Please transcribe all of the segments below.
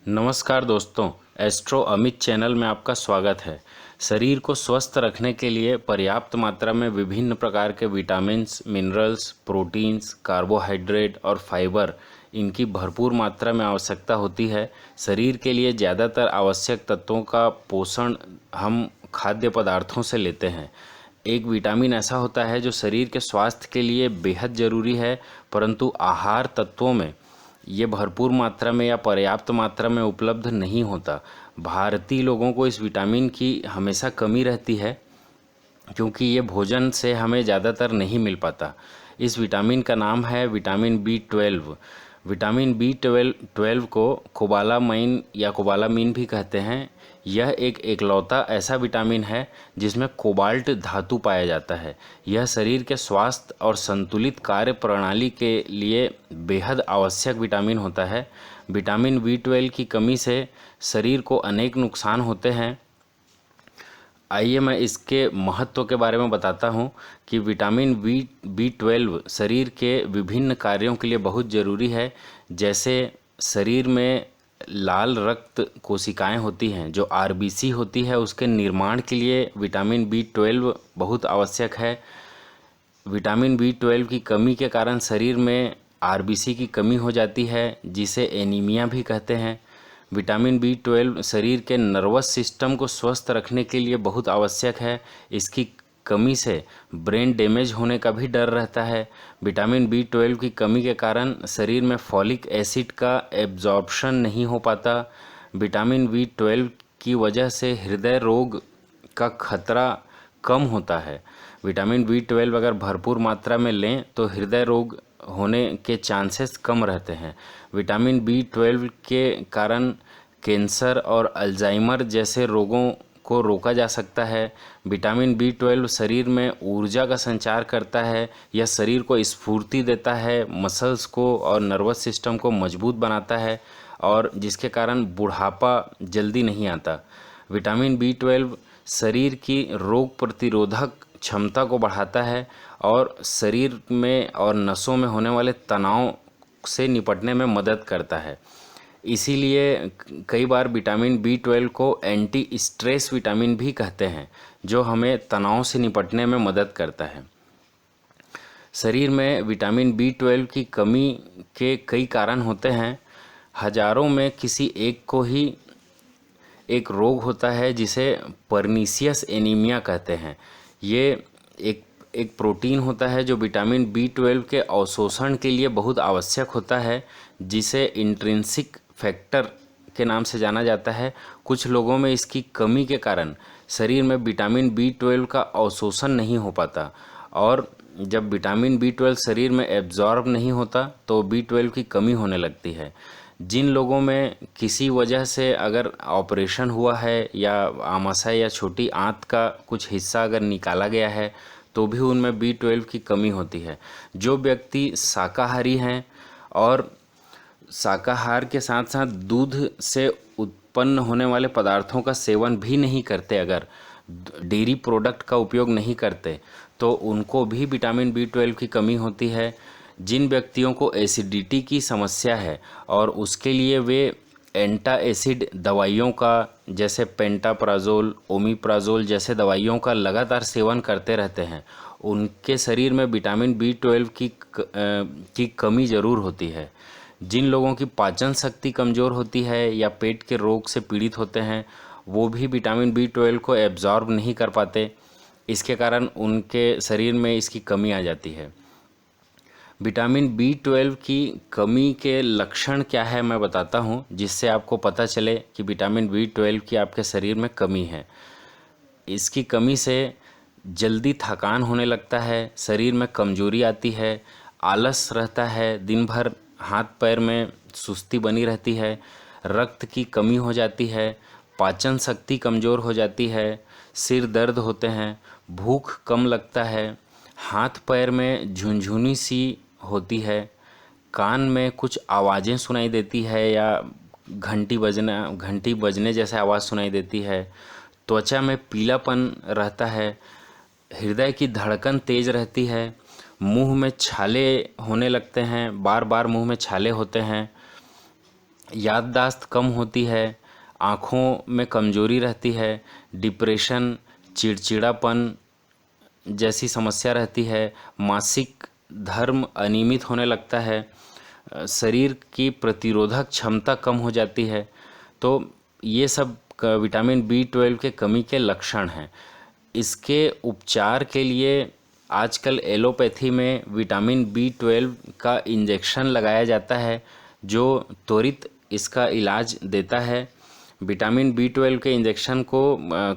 नमस्कार दोस्तों, astro Amit channel में आपका स्वागत है। शरीर को स्वस्थ रखने के लिए पर्याप्त मात्रा में विभिन्न प्रकार के विटामिन्स, मिनरल्स, प्रोटीन्स, कार्बोहाइड्रेट और फाइबर इनकी भरपूर मात्रा में आवश्यकता होती है। शरीर के लिए ज़्यादातर आवश्यक तत्वों का पोषण हम खाद्य पदार्थों से लेते हैं। एक विटामिन ऐसा होता है जो शरीर के स्वास्थ्य के लिए बेहद ज़रूरी है, परंतु आहार तत्वों में ये भरपूर मात्रा में या पर्याप्त मात्रा में उपलब्ध नहीं होता। भारतीय लोगों को इस विटामिन की हमेशा कमी रहती है क्योंकि ये भोजन से हमें ज़्यादातर नहीं मिल पाता। इस विटामिन का नाम है विटामिन B12। विटामिन B12 को कोबालामाइन या कोबालामीन भी कहते हैं। यह एक एकलौता ऐसा विटामिन है जिसमें कोबाल्ट धातु पाया जाता है। यह शरीर के स्वास्थ्य और संतुलित कार्य प्रणाली के लिए बेहद आवश्यक विटामिन होता है। विटामिन B12 की कमी से शरीर को अनेक नुकसान होते हैं। आइए मैं इसके महत्व के बारे में बताता हूँ कि विटामिन B12 शरीर के विभिन्न कार्यों के लिए बहुत ज़रूरी है। जैसे शरीर में लाल रक्त कोशिकाएं होती हैं, जो RBC होती है, उसके निर्माण के लिए विटामिन B12 बहुत आवश्यक है। विटामिन B12 की कमी के कारण शरीर में RBC की कमी हो जाती है, जिसे एनीमिया भी कहते हैं। विटामिन B12 शरीर के नर्वस सिस्टम को स्वस्थ रखने के लिए बहुत आवश्यक है। इसकी कमी से ब्रेन डैमेज होने का भी डर रहता है। विटामिन B12 की कमी के कारण शरीर में फॉलिक एसिड का एब्जॉर्प्शन नहीं हो पाता। विटामिन B12 की वजह से हृदय रोग का खतरा कम होता है। विटामिन B12 अगर भरपूर मात्रा में लें तो हृदय रोग होने के चांसेस कम रहते हैं। विटामिन B12 के कारण कैंसर और अल्जाइमर जैसे रोगों को रोका जा सकता है। विटामिन B12 शरीर में ऊर्जा का संचार करता है। यह शरीर को स्फूर्ति देता है, मसल्स को और नर्वस सिस्टम को मजबूत बनाता है, और जिसके कारण बुढ़ापा जल्दी नहीं आता। विटामिन B12 शरीर की रोग प्रतिरोधक क्षमता को बढ़ाता है और शरीर में और नसों में होने वाले तनाव से निपटने में मदद करता है। इसीलिए कई बार विटामिन B12 को एंटी स्ट्रेस विटामिन भी कहते हैं, जो हमें तनाव से निपटने में मदद करता है। शरीर में विटामिन B12 की कमी के कई कारण होते हैं। हजारों में किसी एक को ही एक रोग होता है जिसे परनीसियस एनीमिया कहते हैं। ये एक प्रोटीन होता है जो विटामिन B12 के अवशोषण के लिए बहुत आवश्यक होता है, जिसे इंट्रिंसिक फैक्टर के नाम से जाना जाता है। कुछ लोगों में इसकी कमी के कारण शरीर में विटामिन B12 का अवशोषण नहीं हो पाता, और जब विटामिन B12 शरीर में एब्जॉर्ब नहीं होता तो B12 की कमी होने लगती है। जिन लोगों में किसी वजह से अगर ऑपरेशन हुआ है या आमाशय या छोटी आंत का कुछ हिस्सा अगर निकाला गया है तो भी उनमें B12 की कमी होती है। जो व्यक्ति शाकाहारी हैं और शाकाहार के साथ साथ दूध से उत्पन्न होने वाले पदार्थों का सेवन भी नहीं करते, अगर डेयरी प्रोडक्ट का उपयोग नहीं करते, तो उनको भी विटामिन B12 की कमी होती है। जिन व्यक्तियों को एसिडिटी की समस्या है और उसके लिए वे एंटा एसिड दवाइयों का, जैसे पेंटाप्राजोल, ओमिप्राजोल जैसे दवाइयों का लगातार सेवन करते रहते हैं, उनके शरीर में विटामिन B12 की कमी ज़रूर होती है। जिन लोगों की पाचन शक्ति कमज़ोर होती है या पेट के रोग से पीड़ित होते हैं, वो भी विटामिन B12 को एब्जॉर्ब नहीं कर पाते। इसके कारण उनके शरीर में इसकी कमी आ जाती है। विटामिन B12 की कमी के लक्षण क्या है मैं बताता हूँ, जिससे आपको पता चले कि विटामिन B12 की आपके शरीर में कमी है। इसकी कमी से जल्दी थकान होने लगता है, शरीर में कमजोरी आती है, आलस रहता है, दिन भर हाथ पैर में सुस्ती बनी रहती है, रक्त की कमी हो जाती है, पाचन शक्ति कमज़ोर हो जाती है, सिर दर्द होते हैं, भूख कम लगता है, हाथ पैर में झुनझुनी सी होती है, कान में कुछ आवाज़ें सुनाई देती है या घंटी बजने जैसे आवाज़ सुनाई देती है, त्वचा में पीलापन रहता है, हृदय की धड़कन तेज रहती है, मुंह में छाले होने लगते हैं, बार बार मुंह में छाले होते हैं, याददाश्त कम होती है, आँखों में कमजोरी रहती है, डिप्रेशन, चिड़चिड़ापन जैसी समस्या रहती है, मासिक धर्म अनियमित होने लगता है, शरीर की प्रतिरोधक क्षमता कम हो जाती है। तो ये सब विटामिन B12 के कमी के लक्षण हैं। इसके उपचार के लिए आजकल एलोपैथी में विटामिन B12 का इंजेक्शन लगाया जाता है जो त्वरित इसका इलाज देता है। विटामिन B12 के इंजेक्शन को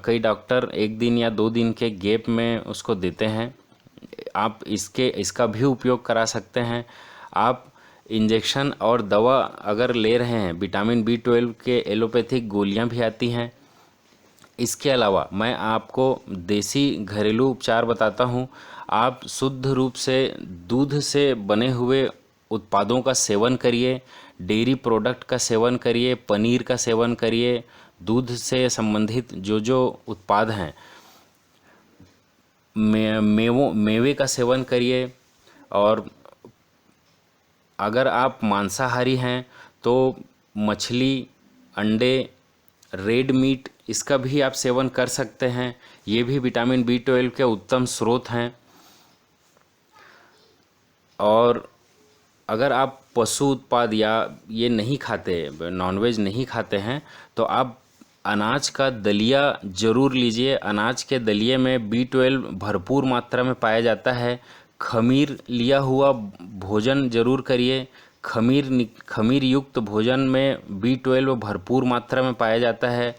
कई डॉक्टर 1 दिन या 2 दिन के गैप में उसको देते हैं। आप इसका भी उपयोग करा सकते हैं। आप इंजेक्शन और दवा अगर ले रहे हैं, विटामिन B12 के एलोपैथिक गोलियां भी आती हैं। इसके अलावा मैं आपको देसी घरेलू उपचार बताता हूं। आप शुद्ध रूप से दूध से बने हुए उत्पादों का सेवन करिए, डेयरी प्रोडक्ट का सेवन करिए, पनीर का सेवन करिए, दूध से संबंधित जो उत्पाद हैं, मेवे का सेवन करिए। और अगर आप मांसाहारी हैं तो मछली, अंडे, रेड मीट इसका भी आप सेवन कर सकते हैं। ये भी विटामिन B12 के उत्तम स्रोत हैं। और अगर आप पशु उत्पाद या ये नहीं खाते, नॉनवेज नहीं खाते हैं, तो आप अनाज का दलिया ज़रूर लीजिए। अनाज के दलिए में B12 भरपूर मात्रा में पाया जाता है। खमीर लिया हुआ भोजन जरूर करिए। खमीर युक्त भोजन में B12 भरपूर मात्रा में पाया जाता है।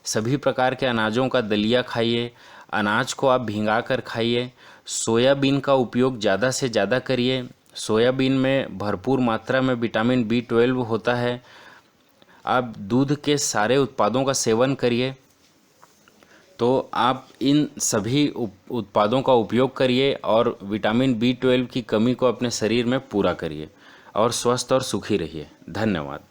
सभी प्रकार के अनाजों का दलिया खाइए। अनाज को आप भिंगा कर खाइए। सोयाबीन का उपयोग ज़्यादा से ज़्यादा करिए। सोयाबीन में भरपूर मात्रा में विटामिन B12 होता है। आप दूध के सारे उत्पादों का सेवन करिए। तो आप इन सभी उत्पादों का उपयोग करिए और विटामिन B12 की कमी को अपने शरीर में पूरा करिए और स्वस्थ और सुखी रहिए। धन्यवाद।